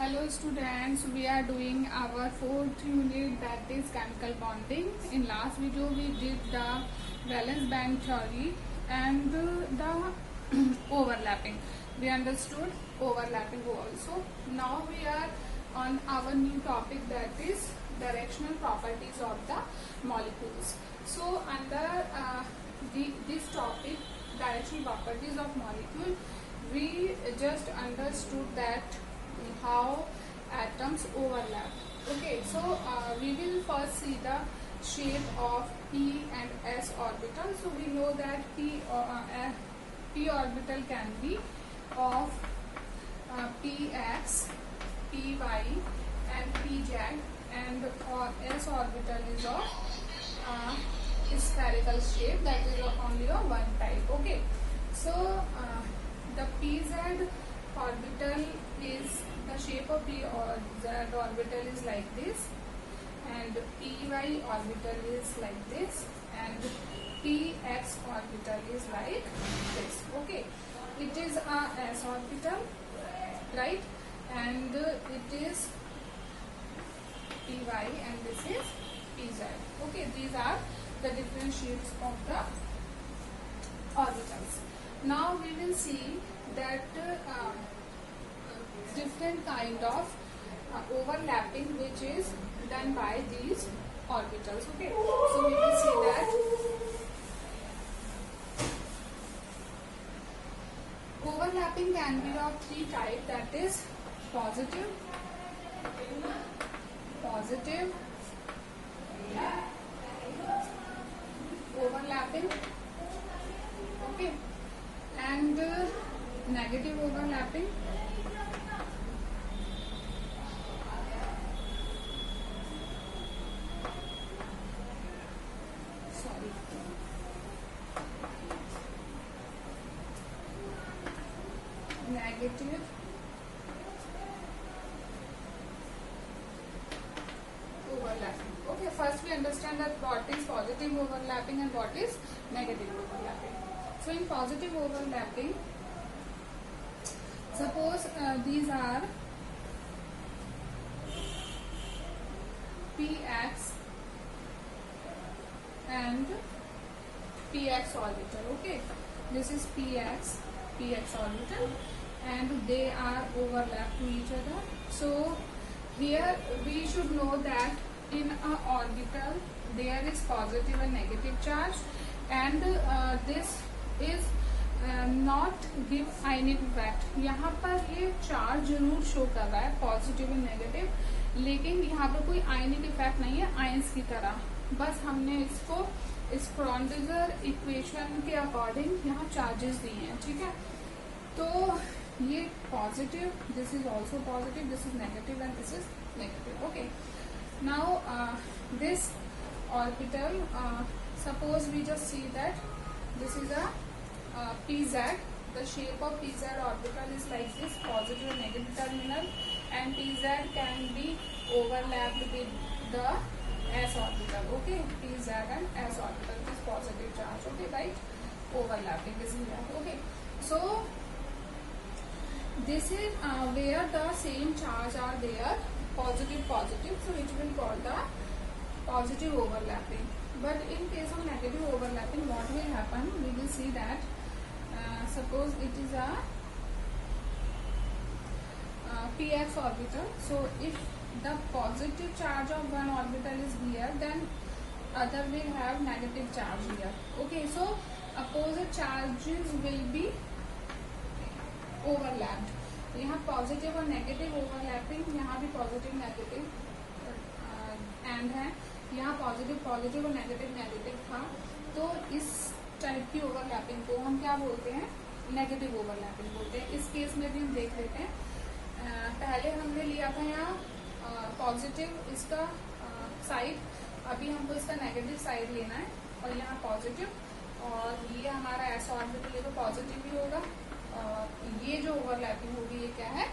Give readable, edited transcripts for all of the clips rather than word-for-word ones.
Hello students, we are doing our fourth unit, that is chemical bonding. In last video we did the valence band theory and the overlapping. We understood overlapping also. Now we are on our new topic, that is directional properties of the molecules. So under this topic, directional properties of molecule, we just understood that how atoms overlap. Okay, so we will first see the shape of p and s orbital. So we know that p orbital can be of px, py and pz, and s orbital is of spherical shape, that is only of one type. Okay, so the pz orbital is the shape of p or z orbital is like this, and py orbital is like this, and px orbital is like this. Okay, it is a s orbital, right, and it is py and this is pz. Okay, these are the different shapes of the orbitals. Now we will see that different kind of overlapping which is done by these orbitals. Okay, so we will see that overlapping can be of three types, that is positive, overlapping, okay, and negative overlapping, negative overlapping. Okay, first we understand that what is positive overlapping and what is negative overlapping. So in positive overlapping, suppose these are px and px orbital. Okay, this is px orbital, and they are overlapped to each other. So here we should know that in a orbital there is positive and negative charge, and this is not give ionic effect. यहाँ पर ये charge जरूर show कर रहा है positive and negative, लेकिन यहाँ पर कोई आयनिक इफेक्ट नहीं है आयंस की तरह. बस हमने इसको इस श्रोडिंगर इक्वेशन के अकॉर्डिंग यहाँ चार्जेस दिए हैं. ठीक है, तो ये positive, this is also positive, this is negative and this is negative. Okay, now this orbital, suppose we just see that this is a pz. The shape of pz orbital is like this, positive and negative terminal, and pz can be overlapped with the s orbital. Okay, pz and s orbital is positive charge. Okay, right, overlapping is here. Okay, so this is where the same charge are there, positive, so which will call the positive overlapping. But in case of negative overlapping, what will happen, we will see that suppose it is a px orbital. So if the positive charge of one orbital is here, then other will have negative charge here. Okay, so opposite charges will be overlapped. यहाँ positive और negative overlapping, यहाँ भी positive negative and है, यहाँ positive और negative था. तो इस टाइप की ओवरलैपिंग को हम क्या बोलते हैं, नेगेटिव ओवरलैपिंग बोलते हैं. इस केस में भी हम देख लेते हैं. पहले हमने लिया था यहाँ पॉजिटिव इसका साइड, अभी हमको इसका नेगेटिव साइड लेना है, और यहाँ पॉजिटिव, और ये हमारा एस ऑर्बिटल, ये तो पॉजिटिव ही होगा. ये जो ओवरलैपिंग होगी ये क्या है,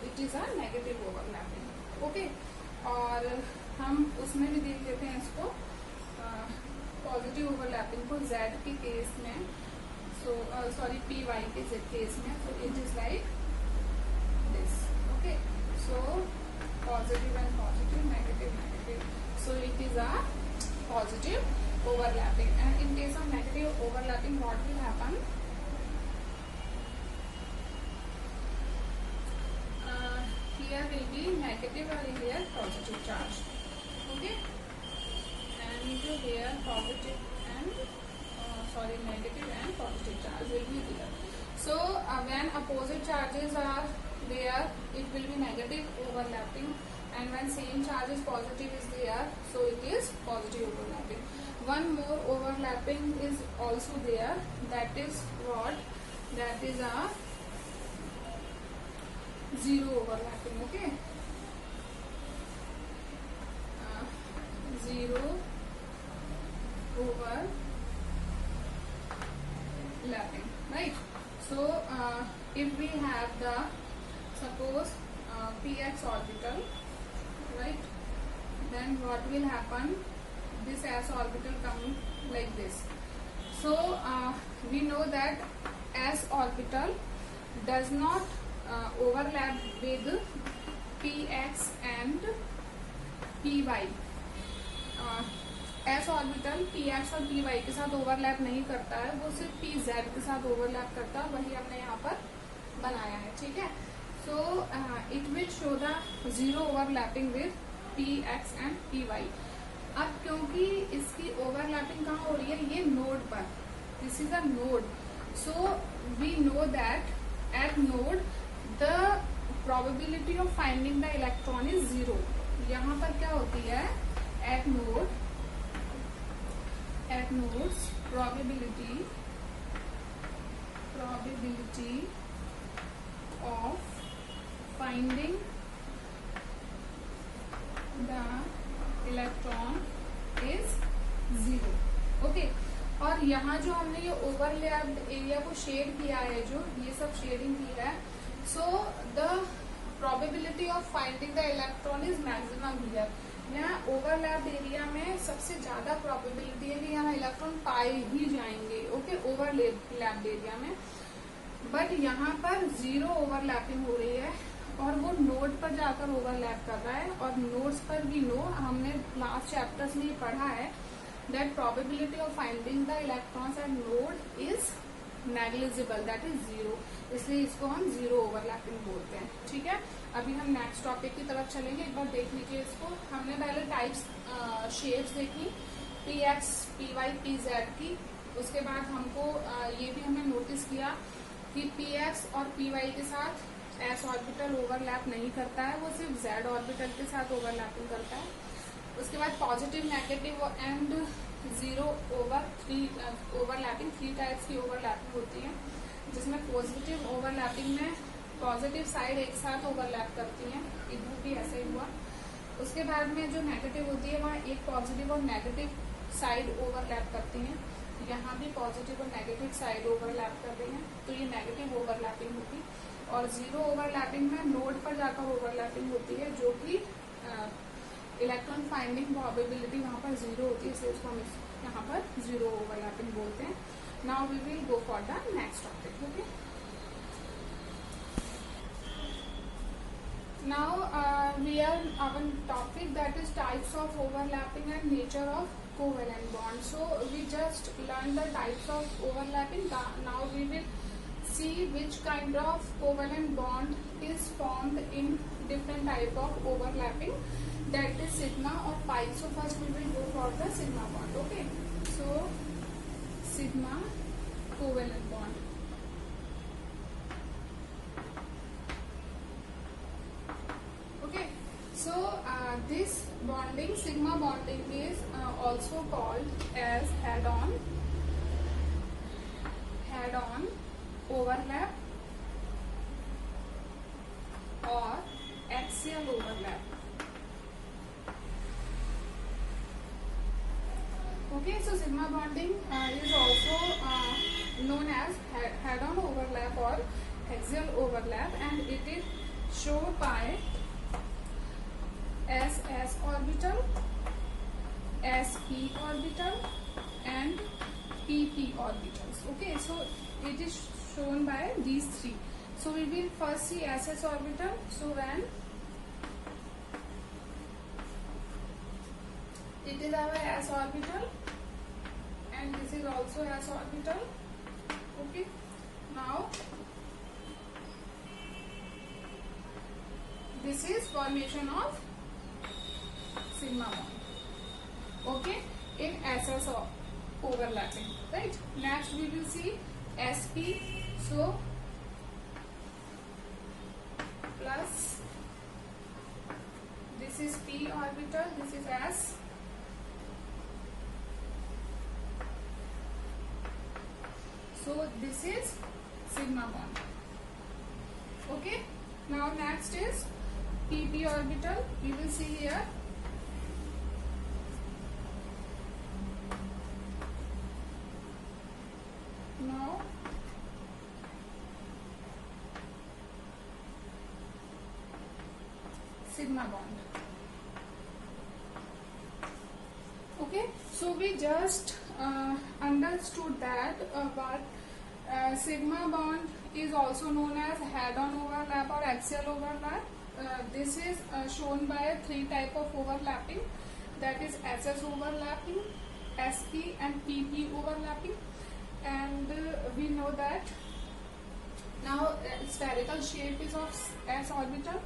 it is a negative overlapping. Okay, और हम उसमें भी देख लेते हैं इसको पॉजिटिव ओवरलैपिंग को z के केस में. सो सॉरी py के केस में, so it is like this. Okay, so be negative or here positive charge. Okay, and here positive and negative and positive charge will be there. So when opposite charges are there, it will be negative overlapping, and when same charge is positive is there, so it is positive overlapping. One more overlapping is also there, that is what? That is a zero overlapping. Okay, zero overlapping, right? So if we have the, suppose px orbital, right, then what will happen? This s orbital come like this. So we know that s orbital does not overlap with px and py. S orbital P x और P Y के साथ overlap नहीं करता है, वो सिर्फ P Z के साथ ओवरलैप करता है, वही हमने यहाँ पर बनाया है. ठीक है, so it will show the zero overlapping with p x and p y. अब क्योंकि इसकी ओवरलैपिंग कहाँ हो रही है? ये नोड पर. This is a node, so we know that at node the probability of finding the electron is zero. यहाँ पर क्या होती है? एट nodes probability of finding the electron is zero. Okay, और यहाँ जो हमने ये ओवरलैप्ड एरिया को शेड किया है, जो ये सब शेडिंग की है, so the probability of finding the electron is maximum here. यहाँ ओवरलैप्ड एरिया में सबसे ज्यादा प्रोबेबिलिटी है कि यहाँ इलेक्ट्रॉन पाए ही जाएंगे. ओके, ओवरलैप्ड एरिया में. बट यहाँ पर जीरो ओवरलैपिंग हो रही है और वो नोड पर जाकर ओवरलैप कर रहा है. और नोड्स पर भी नो, हमने लास्ट चैप्टर्स में पढ़ा है that probability of finding the electrons eight node is negligible, that is zero. इसलिए इसको हम जीरो ओवरलैपिंग बोलते हैं. ठीक है, अभी हम नेक्स्ट टॉपिक की तरफ चलेंगे. एक बार देख लीजिए इसको. हमने पहले टाइप्स शेप्स देखी, p x, p y, p z की. उसके बाद हमको ये भी हमने नोटिस किया कि पी एक्स और पी वाई के साथ एस ऑर्बिटल ओवरलैप नहीं करता है, वो सिर्फ जेड ऑर्बिटल के साथ ओवरलैपिंग करता है. उसके बाद positive, negative and zero overlapping, 3 types की ओवरलैपिंग होती है, जिसमें पॉजिटिव ओवरलैपिंग में पॉजिटिव साइड एक साथ ओवरलैप करती हैं. इधर भी ऐसा ही हुआ. उसके बाद में जो नेगेटिव होती है, वहाँ एक पॉजिटिव और नेगेटिव साइड ओवरलैप करती हैं. यहाँ भी पॉजिटिव और नेगेटिव साइड ओवरलैप कर रही हैं, तो ये नेगेटिव ओवरलैपिंग होती. और जीरो ओवरलैपिंग में नोड पर जाकर ओवरलैपिंग होती है, जो कि इलेक्ट्रॉन फाइंडिंग प्रोबेबिलिटी वहाँ पर जीरो होती है, इसलिए उसको हम यहाँ पर जीरो ओवरलैपिंग बोलते हैं. Now we will go for the next topic. Okay, now we are our topic, that is types of overlapping and nature of covalent bond. So we just learned the types of overlapping. Now we will see which kind of covalent bond is formed in different type of overlapping, that is sigma or pi. So first we will go for the sigma bond. Okay, so sigma covalent bond. So this bonding, sigma bonding, is also called as head-on overlap or axial overlap. Okay, so sigma bonding is also known as head-on overlap or axial overlap, and it is shown by S orbital, sp orbital and pp orbitals. Okay, so it is shown by these three. So we will first see ss orbital. So when it is our s orbital and this is also s orbital. Okay, now this is formation of sigma bond. Okay, in SS overlapping, right? Next we will see sp. So plus this is p orbital, this is s. So this is sigma bond. Okay, now next is pp orbital. We will see here. Now sigma bond. Okay, so we just understood that what sigma bond is also known as head-on overlap or axial overlap. This is shown by 3 type of overlapping, that is SS overlapping, SP and PP overlapping. And we know that now spherical shape is of s orbital.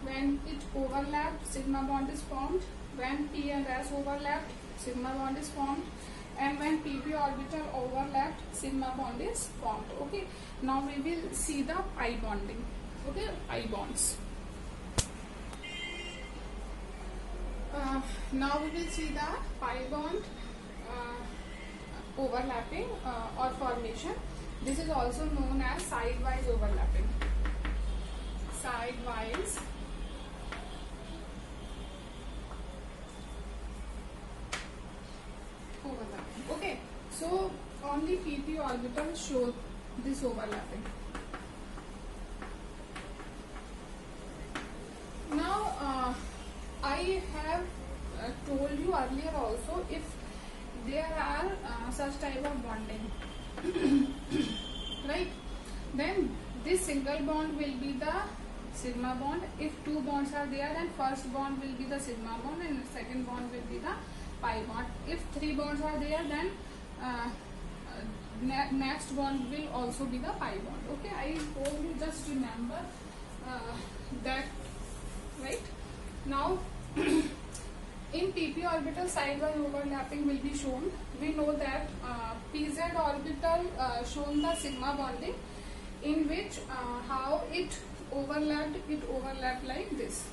When it overlaps, sigma bond is formed. When p and s overlapped, sigma bond is formed. And when pp orbital overlapped, sigma bond is formed. Okay, now we will see the pi bonding. Okay, pi bonds. Now we will see the pi bond overlapping or formation. This is also known as sidewise overlapping. Sidewise overlapping. Okay, so only pp orbital show this overlapping. Now I have told you earlier also, if there are such type of bonding right, then this single bond will be the sigma bond. If 2 bonds are there, then first bond will be the sigma bond and second bond will be the pi bond. If 3 bonds are there, then next bond will also be the pi bond. Okay, I hope you just remember that, right? Now in pp orbital, sidewise overlapping will be shown. We know that pz orbital shown the sigma bonding, in which how it overlapped like this.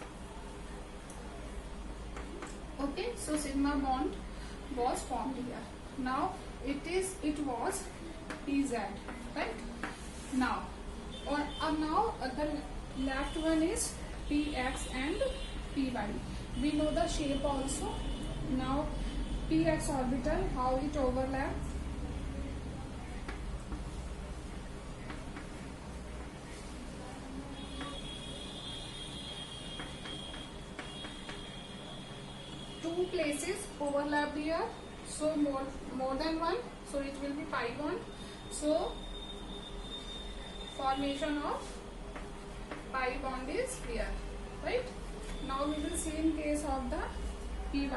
Okay, so sigma bond was formed here. Now it was pz, right? Now the left one is px and py. We know the shape also. Now px orbital, how it overlaps. Two places overlap here, so more than one, so it will be pi bond. So formation of pi bond is here, right? Now we will see in case of the py,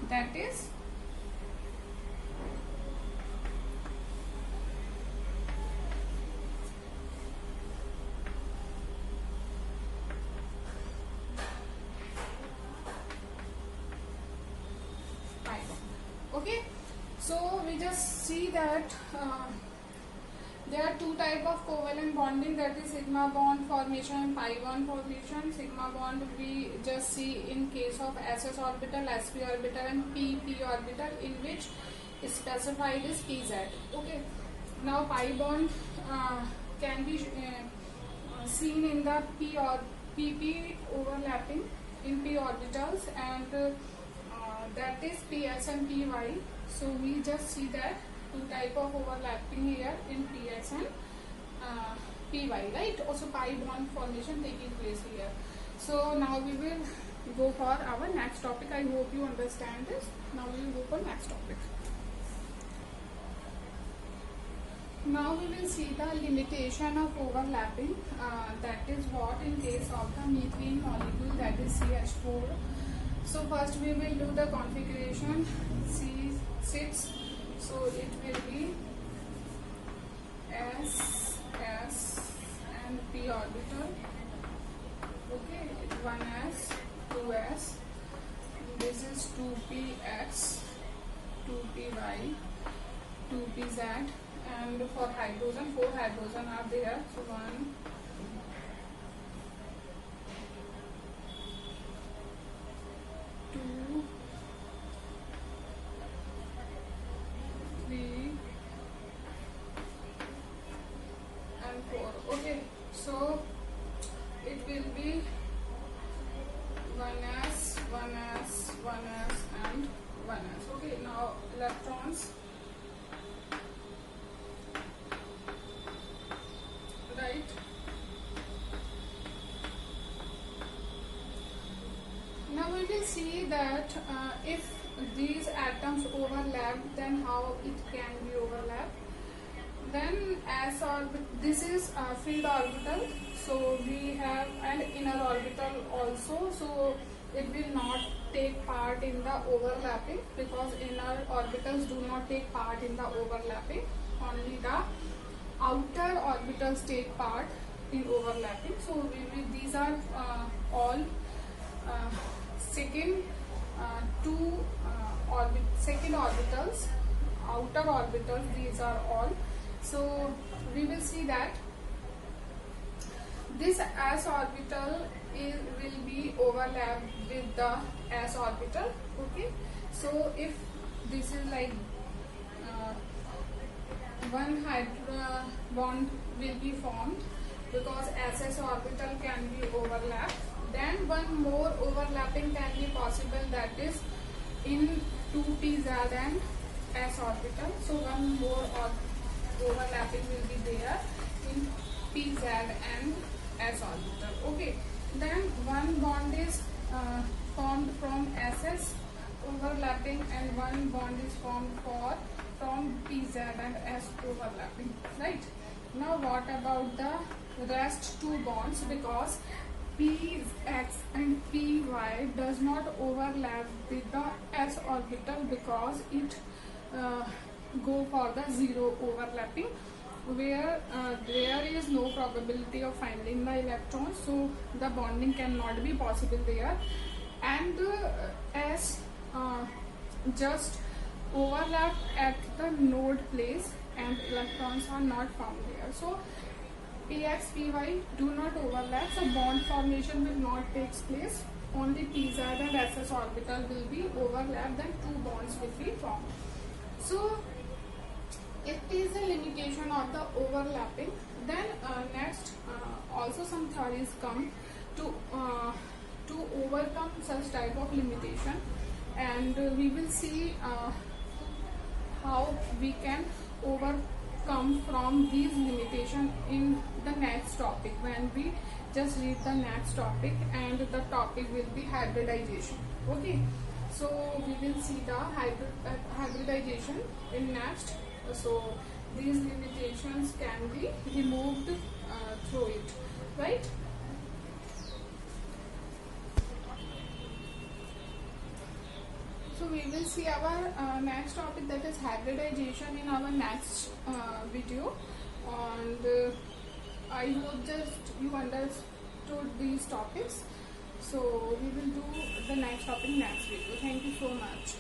that is pi bond. Okay, so we just see that there are 2 type of covalent bonding, that is sigma bond formation and pi bond formation. Sigma bond we just see in case of SS orbital, SP orbital and PP orbital, in which specified is pz. Okay, now pi bond can be seen in the p or pp overlapping in p orbitals, and that is ps and py. So we just see that 2 type of overlapping here in ps and py, right? Also pi bond formation taking place here. So now we will go for our next topic. I hope you understand this. Now we will go for next topic. Now we will see the limitation of overlapping. That is what in case of the methane molecule, that is CH4. So first we will do the configuration C6. So it will be S, S and P orbital. Okay, 1s, 2s, this is 2px, 2py, 2pz, and for hydrogen, 4 hydrogen are there. So 1, 2, 3, and 4. Okay, so it will be 1s, 1s, 1s, and 1s. Okay, now electrons, right? Now we will see that if these atoms overlap, then how it can be overlapped. Then as this is field orbital, so we have an inner orbital also, so it will not take part in the overlapping, because inner orbitals do not take part in the overlapping, only the outer orbitals take part in overlapping. So these are all second second orbitals, outer orbitals, these are all. So we will see that this s orbital will be overlapped with the s orbital. Okay, so if this is like one hydrogen bond will be formed, because ss orbital can be overlapped, then one more overlapping can be possible, that is in 2pz and s orbital. So one more overlapping will be there in pz and s orbital. Okay, then one bond is formed from ss overlapping, and one bond is formed from pz and s overlapping, right? Now what about the rest two bonds, because px and py does not overlap with the s orbital, because it go for the zero overlapping, where there is no probability of finding the electrons, so the bonding cannot be possible there, and s just overlap at the node place, and electrons are not found there. So px, py do not overlap, so bond formation will not take place. Only pz and ss orbital will be overlapped, then two bonds will be formed. So it is a limitation of the overlapping. Then next also some theories come to overcome such type of limitation, and we will see how we can overcome from these limitations in the next topic, when we just read the next topic, and the topic will be hybridization. Okay, so we will see the hybridization in next. So these limitations can be removed through it, right? So we will see our next topic, that is hybridization, in our next video, and I hope just you understood these topics. So we will do the next topic next video. Thank you so much.